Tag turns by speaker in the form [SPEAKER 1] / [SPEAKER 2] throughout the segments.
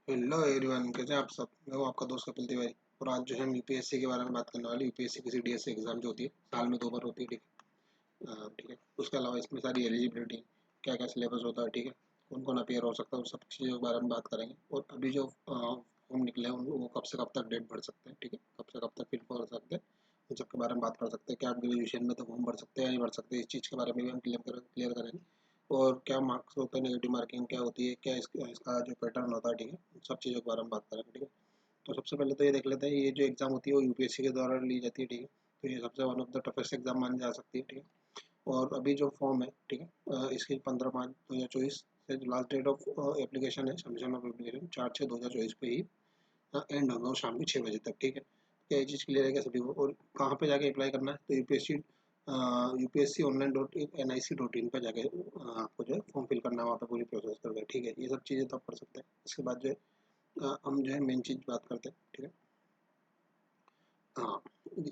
[SPEAKER 1] Hello everyone, कैसे हैं आप सब। मैं हूँ आपका दोस्त कपिल तिवारी। और आज जो है हम यूपीएससी के बारे में बात करने वाले। यूपीएससी की सीडीएस एग्जाम जो होती है साल में 2 बार होती है, ठीक है। ठीक है। उसके अलावा इसमें सारी एलिजिबिलिटी, क्या क्या सिलेबस होता है, ठीक है, कौन कौन अपियर हो सकता है, उन सब चीज़ों के बारे में बात करेंगे। और अभी जो फॉर्म निकले हैं वो कब से कब तक डेट भर सकते हैं, ठीक है, कब से कब तक फिल कर सकते हैं, उन सब के बारे में बात कर सकते हैं। क्या आप ग्रेजुएशन में तो फॉर्म भर सकते हैं या नहीं भर सकते, इस चीज़ के बारे में भी हम क्लियर करेंगे। और क्या मार्क्स होते हैं, नेगेटिव मार्किंग क्या होती है, क्या इसका जो पैटर्न होता है, ठीक है, उन सब चीज़ों के बारे में बात करेंगे, ठीक है। तो सबसे पहले तो ये देख लेते हैं, ये जो एग्ज़ाम होती है वो यूपीएससी के द्वारा ली जाती है, ठीक है। तो ये सबसे one of the toughest exam मानी जा सकती है, ठीक है। और अभी जो फॉर्म है, ठीक है, इसकी 15 मार्च 2024 से जो लास्ट डेट ऑफ एप्लीकेशन है, सबमिशन ऑफ एप्लीकेशन 4/6/2024 पे ही एंड होगा, और शाम के 6 बजे तक, ठीक है। क्या ये चीज़ क्लियर है क्या सभी को। और कहाँ पे जाके अप्लाई करना है, तो यूपीएससी online.nic.in पर जाके आपको जो है फॉर्म फिल करना है, वहाँ पे पूरी प्रोसेस करके, ठीक है। ये सब चीज़ें तो आप कर सकते हैं। इसके बाद जो है हम जो है मेन चीज़ बात करते हैं, ठीक है। हाँ,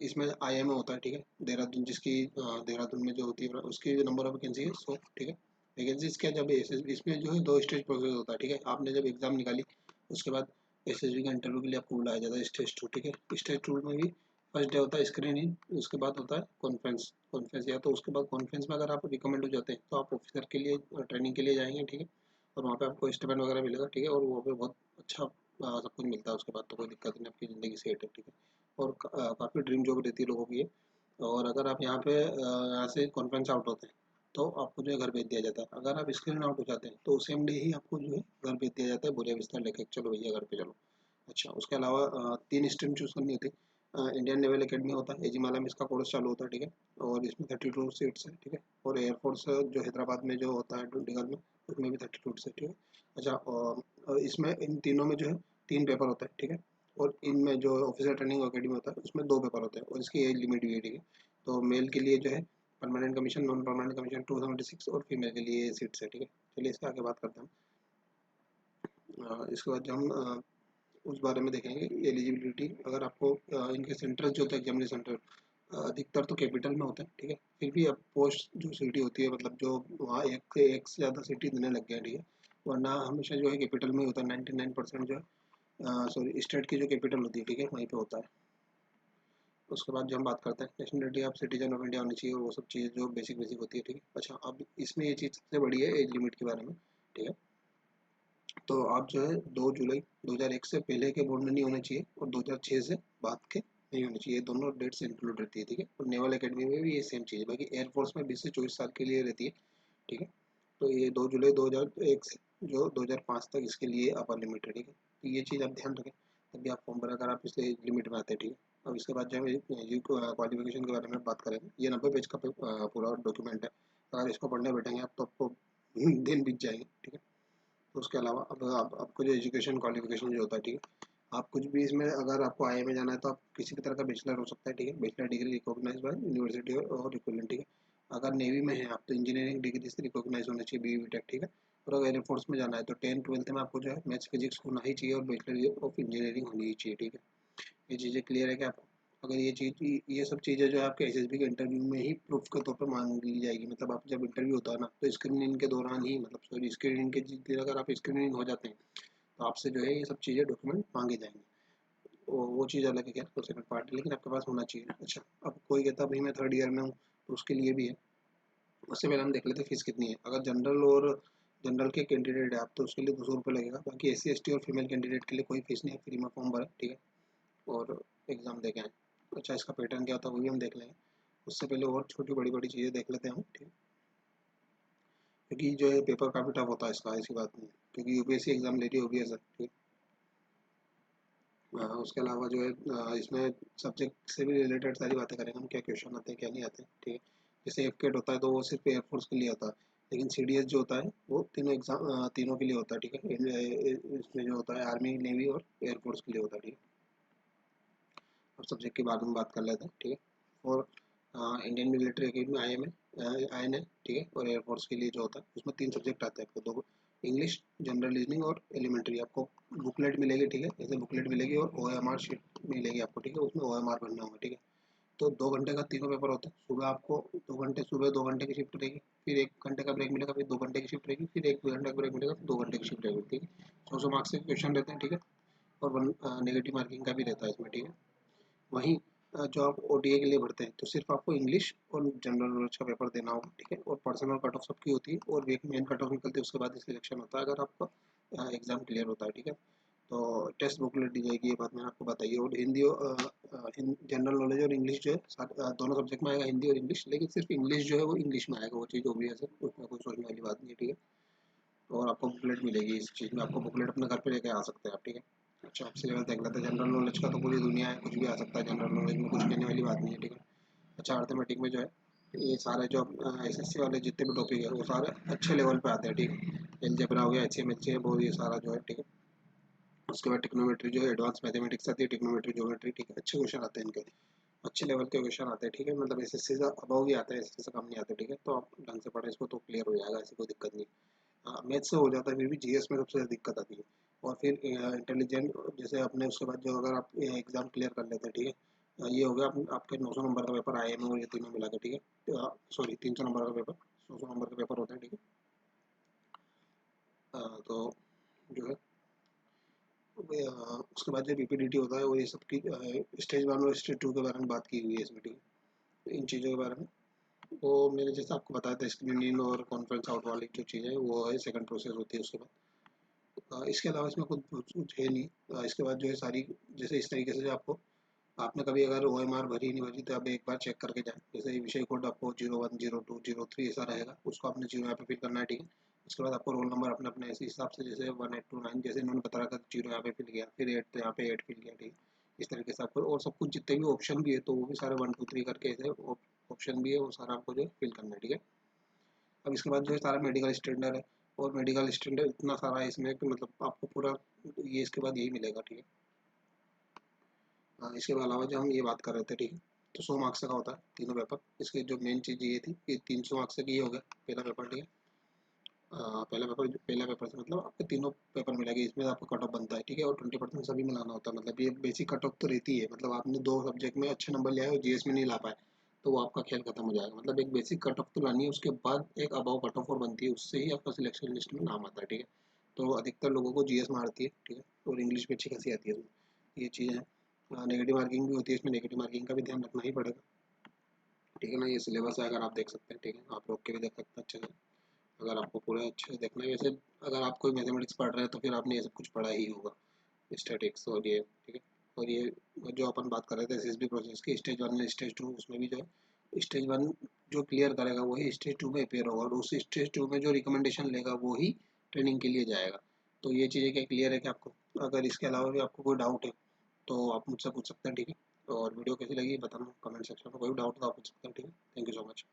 [SPEAKER 1] इसमें आईएमए होता है, ठीक है, देहरादून, जिसकी देहरादून में जो होती है उसकी नंबर ऑफ वैकेंसी है 100, ठीक है। वैकेंसीज क्या, जब इसमें जो है 2 स्टेज प्रोसेस होता है, ठीक है। आपने जब एग्ज़ाम निकाली उसके बाद एसएसबी का इंटरव्यू के लिए आपको बुलाया जाता है, स्टेज 2, ठीक है। स्टेज 2 में भी फर्स्ट डे होता है स्क्रीनिंग, उसके बाद होता है कॉन्फ्रेंस। कॉन्फ्रेंस या तो उसके बाद कॉन्फ्रेंस में अगर आप रिकमेंड हो जाते हैं तो आप ऑफिसर के लिए ट्रेनिंग के लिए जाएंगे, ठीक है। और वहाँ पे आपको स्टिपेंड वगैरह मिलेगा, ठीक है। और वहाँ पे बहुत अच्छा सब कुछ मिलता है। उसके बाद तो कोई दिक्कत नहीं, आपकी ज़िंदगी सेट है, ठीक है। और काफ़ी ड्रीम जॉब रहती है लोगों की ये। और अगर आप यहाँ पे यहाँ से कॉन्फ्रेंस आउट होते हैं तो आपको जो है घर भेज दिया जाता है। अगर आप स्क्रीन आउट हो जाते हैं तो सेम डे ही आपको जो है घर भेज दिया जाता है, बोरिया बिस्तर लेके, चलो भैया घर पे चलो। अच्छा, उसके अलावा 3 स्ट्रीम चूज़ करनी होती है। इंडियन नेवल एकेडमी होता है, एजीमाला में इसका कोर्स चालू होता है, ठीक है। और इसमें 32 सीट्स है, ठीक है। और एयरफोर्स जो हैदराबाद में जो होता है डंडीगढ़ में, उसमें भी 32 है, ठीक है। अच्छा, और इसमें इन तीनों में जो है 3 पेपर होता है, ठीक है। और इनमें जो ऑफिसर ट्रेनिंग अकेडमी होता है उसमें 2 पेपर होते हैं, और इसकी एज लिमिट भी है, ठीक है। तो मेल के लिए जो है permanent commission, non permanent commission 276, और फीमेल के लिए सीट्स है, ठीक है। चलिए इसके आगे बात करते हैं इसके बाद जो हम उस बारे में देखेंगे एलिजिबिलिटी। अगर आपको इनके सेंटर्स जो होते हैं, एग्जामिनेशन सेंटर अधिकतर तो कैपिटल में होता है, ठीक है। फिर भी अब पोस्ट जो सिटी होती है, मतलब जो वहाँ एक से ज़्यादा सिटी देने लग गया है, ठीक है। वरना हमेशा जो है कैपिटल में ही होता है, 99% जो है, सॉरी, स्टेट की जो कैपिटल होती है, ठीक है, वहीं पे होता है। उसके बाद जो हम बात करते हैं नेशनलिटी, आप सिटीजन ऑफ इंडिया होनी चाहिए, और वो सब चीज़ जो बेसिक बेसिक होती है, ठीक है। अच्छा, अब इसमें ये चीज़ सबसे बड़ी है एज लिमिट के बारे में, ठीक है। तो आप जो है 2 जुलाई 2001 से पहले के बोर्ड में नहीं होने चाहिए, और 2006 से बाद के नहीं होने चाहिए। ये दोनों डेट्स इंक्लूड रहती है, ठीक है। और नेवल एकेडमी में भी ये सेम चीज़ है। बाकी एयरफोर्स में 20 से 24 साल के लिए रहती है, ठीक है। तो ये 2 जुलाई 2001 से जो 2005 तक इसके लिए अपर लिमिट है, ठीक है। तो ये चीज़ आप ध्यान रखें, तभी आप फॉर्म भरा, अगर आप इसलिए लिमिट में आते हैं, ठीक है। अब इसके बाद जो हम क्वालिफिकेशन के बारे में बात करेंगे। ये 90 पेज का पूरा डॉक्यूमेंट है। अगर इसको पढ़ने बैठेंगे आप तो आपको दिन बीत जाएंगे, ठीक है। तो उसके अलावा अब आपको जो एजुकेशन क्वालिफिकेशन जो होता है, ठीक है, आप कुछ भी इसमें, अगर आपको आईआई में जाना है तो आप किसी भी तरह का बैचलर हो सकता है, ठीक है। Bachelor degree recognise by university और इक्विवेलेंट, ठीक है। अगर नेवी में है आप तो इंजीनियरिंग डिग्री से रिकॉग्नाइज होना चाहिए, बीई बीटेक, ठीक है। और अगर एयरफोर्स में जाना है तो 10th 12th में आपको जो है मैथ्स फिजिक्स होना ही चाहिए, और बैचलर ऑफ इंजीनियरिंग होनी ही चाहिए, ठीक है। ये चीज़ें क्लियर है क्या आपको। अगर ये सब चीज़ें जो है आपके एसएसबी के इंटरव्यू में ही प्रूफ के तौर पर मांग ली जाएगी। मतलब आप जब इंटरव्यू होता है ना, तो स्क्रीनिंग के दौरान ही, मतलब सॉरी, स्क्रीनिंग के अगर आप स्क्रीनिंग हो जाते हैं तो आपसे जो है ये सब चीज़ें डॉक्यूमेंट मांगे जाएंगे। वो चीज़ अलग है, क्या तो सेकंड पार्ट है, लेकिन आपके पास होना चाहिए। अच्छा, अब कोई कहता है भाई मैं 3rd ईयर में हूँ, तो उसके लिए भी है। उससे पहले हम देख लेते हैं फीस कितनी है। अगर जनरल के कैंडिडेट है आप तो उसके लिए 200 रुपये लगेगा। बाकी एस सी एस टी और फीमेल कैंडिडेट के लिए कोई फीस नहीं है, फ्री में फॉर्म भरा, ठीक है। और एग्ज़ाम दे के आए। अच्छा, इसका पैटर्न क्या होता है वो भी हम देख लेंगे। उससे पहले और छोटी बड़ी बड़ी चीज़ें देख लेते हैं हम, ठीक है। क्योंकि जो है पेपर काफ़ी टफ होता है इसका, ऐसी बात नहीं है, क्योंकि यूपीएससी एग्जाम ले रही है ओबीएस है, ठीक है। उसके अलावा जो है इसमें सब्जेक्ट से भी रिलेटेड सारी बातें करेंगे हम, क्या क्वेश्चन आते हैं क्या नहीं आते, ठीक है। जैसे एफकेट होता है तो वो सिर्फ एयरफोर्स के लिए होता है, लेकिन सीडीएस जो होता है वो तीनों के लिए होता है, ठीक है। इसमें जो होता है आर्मी, नेवी और एयरफोर्स के लिए होता है, ठीक है। अब सब्जेक्ट के बारे में बात कर लेते हैं, ठीक है। और Indian military academy I N है, ठीक है। और एयरफोर्स के लिए जो होता है उसमें 3 सब्जेक्ट आते हैं आपको, दो, इंग्लिश, जनरल रीजनिंग और एलिमेंट्री। आपको बुकलेट मिलेगी, ठीक है, जैसे बुकलेट मिलेगी, और ओएमआर शीट मिलेगी आपको, ठीक है। उसमें ओएमआर भरना होगा, ठीक है। तो 2 घंटे का तीनों पेपर होता है। सुबह आपको 2 घंटे, सुबह 2 घंटे की शिफ्ट रहेगी, फिर 1 घंटे का ब्रेक मिलेगा, फिर 2 घंटे की शिफ्ट रहेगी, फिर 1 घंटे का ब्रेक मिलेगा, फिर 2 घंटे की शिफ्ट रहेगी, ठीक है। 100 मार्क्स के क्वेश्चन रहते हैं, ठीक है, और 1 नेगेटिव मार्किंग का भी रहता है इसमें, ठीक है। वहीं जो आप ओडीए के लिए भरते हैं तो सिर्फ आपको इंग्लिश और जनरल नॉलेज का पेपर देना होगा, ठीक है, और पर्सनल कट ऑफ सबकी होती है और एक मेन कट ऑफ निकलती है, उसके बाद सिलेक्शन होता है अगर आपका एग्जाम क्लियर होता है, ठीक है। तो टेस्ट बुकलेट दी जाएगी, ये बात मैंने आपको बताई है। और हिंदी और जनरल नॉलेज और इंग्लिश जो है दोनों सब्जेक्ट में आएगा, हिंदी और इंग्लिश, लेकिन सिर्फ इंग्लिश जो है वो इंग्लिश में आएगा, वो चीज़ ऑब्वियस है, उसमें कोई सोचने वाली बात नहीं है, ठीक है। और आपको बुकलेट मिलेगी, इस चीज़ में आपको बुकलेट अपने घर पे लेके आ सकते हैं आप, ठीक है। अच्छा, आपसे लेवल देख लेते हैं। जनरल नॉलेज का तो पूरी दुनिया है, कुछ भी आ सकता है जनरल नॉलेज में, कुछ कहने वाली बात नहीं है, ठीक है। अच्छा, अर्थमेटिक में जो है ये सारे जो एसएससी वाले जितने भी टॉपिक है वो सारे अच्छे लेवल पे आते हैं, ठीक है। एलजेब्रा हो गया, एचसीएम, एचसीएम और ये सारा जो है, ठीक है। उसके बाद टिक्नोमेट्री जो है एडवांस मैथमेटिक्स आती है, टिक्नोमेट्री, ज्योमेट्री, ठीक है, अच्छे क्वेश्चन आते हैं इनके, अच्छे लेवल के क्वेश्चन आते हैं, ठीक है। मतलब एसएससी से अबव भी आते हैं, एसएससी से कम नहीं आते, ठीक है। तो आप ढंग से पढ़ें इसको तो क्लियर हो जाएगा, ऐसी कोई दिक्कत नहीं। हाँ, मैथ से हो जाता है, फिर भी जीएस में सबसे ज़्यादा दिक्कत आती है। और फिर इंटेलिजेंट जैसे अपने उसके बाद जो अगर आप एग्ज़ाम क्लियर कर लेते हैं, ठीक है, ये हो गया आपके 900 नंबर का पेपर आईएमए और ये तीनों मिला के, ठीक है, सॉरी 300 नंबर का पेपर, 100 नंबर का पेपर होता है, ठीक है। तो जो है उसके बाद जो बीपीडीटी होता है वो ये सब की स्टेज 1 और स्टेज 2 के बारे में बात की हुई है इसमें, ठीक है। तो इन चीज़ों के बारे में वो मैंने जैसे आपको बताया था, स्क्रीनिंग इन और कॉन्फ्रेंस आउट वाली जो चीज़ें हैं वो है सेकंड प्रोसेस होती है उसके बाद। इसके अलावा इसमें कुछ है नहीं। इसके बाद जो है सारी, जैसे इस तरीके से जो आपको, आपने कभी अगर ओएमआर भरी नहीं भरी तो आप एक बार चेक करके जाएं। जैसे विषय कोड आपको 01, 02, 03 ऐसा रहेगा, उसको आपने 0 यहाँ पे फिल करना है, ठीक है। उसके बाद आपको रोल नंबर अपने अपने इसी हिसाब से, जैसे 1829 जैसे इन्होंने बताया था, 0 यहाँ पे फिल किया, फिर 8 तो यहाँ पे 8 फिल किया, ठीक है। इस तरीके से आपको, और सब कुछ जितने भी ऑप्शन भी है तो वो भी सारे 1 2 3 करके ऐसे ऑप्शन भी है, वो सारा आपको जो फिल करना है, ठीक है। अब इसके बाद जो है सारा मेडिकल स्टैंडर्ड है, और मेडिकल स्टैंडर्ड इतना सारा है इसमें कि मतलब आपको पूरा ये इसके बाद यही मिलेगा, ठीक है। इसके अलावा जो हम ये बात कर रहे थे, ठीक है, तो 100 मार्क्स का होता है तीनों पेपर। इसकी जो मेन चीज़ ये थी कि 300 मार्क्स का ये हो गया पहला पेपर, ठीक है। पहला पेपर से मतलब आपको तीनों पेपर मिलेंगे, इसमें आपको कट ऑफ बनता है, ठीक है, और 20% सभी मिलाना होता है। मतलब ये बेसिक कट ऑफ तो रहती है, मतलब आपने 2 सब्जेक्ट में अच्छे नंबर ले आए और जीएस में नहीं ला पाए तो वो आपका खेल खत्म हो जाएगा। मतलब एक बेसिक कट ऑफ तो लानी है, उसके बाद एक अबाव कट ऑफ और बनती है, उससे ही आपका सिलेक्शन लिस्ट में नाम आता है, ठीक है। तो अधिकतर लोगों को जीएस में आती है, ठीक है, और इंग्लिश भी अच्छी खासी आती है इसमें। ये चीज़ें हैं। नेगेटिव मार्किंग भी होती है इसमें, नेगेटिव मार्किंग का भी ध्यान रखना ही पड़ेगा, ठीक है ना। ये सिलेबस है, अगर आप देख सकते हैं, ठीक है, आप रोक के भी देख सकते हैं अच्छे से, अगर आपको पूरा अच्छे से देखना है। वैसे अगर आप कोई मैथमेटिक्स पढ़ रहे हैं तो फिर आपने ये सब कुछ पढ़ा ही होगा, स्टैटिक्स और ये, ठीक है। और ये जो अपन बात कर रहे थे एसएसबी प्रोसेस की, स्टेज 1 और स्टेज 2, उसमें भी जो है स्टेज 1 जो क्लियर करेगा वही स्टेज 2 में अपेयर होगा, और उस स्टेज 2 में जो रिकमेंडेशन लेगा वही ट्रेनिंग के लिए जाएगा। तो ये चीज़ें क्या क्लियर है कि आपको? अगर इसके अलावा भी आपको कोई डाउट है तो आप मुझसे पूछ सकते हैं, ठीक है। और वीडियो कैसी लगी बताना कमेंट सेक्शन में, कोई डाउट तो आप पूछ सकते हैं, ठीक है। Thank you so much.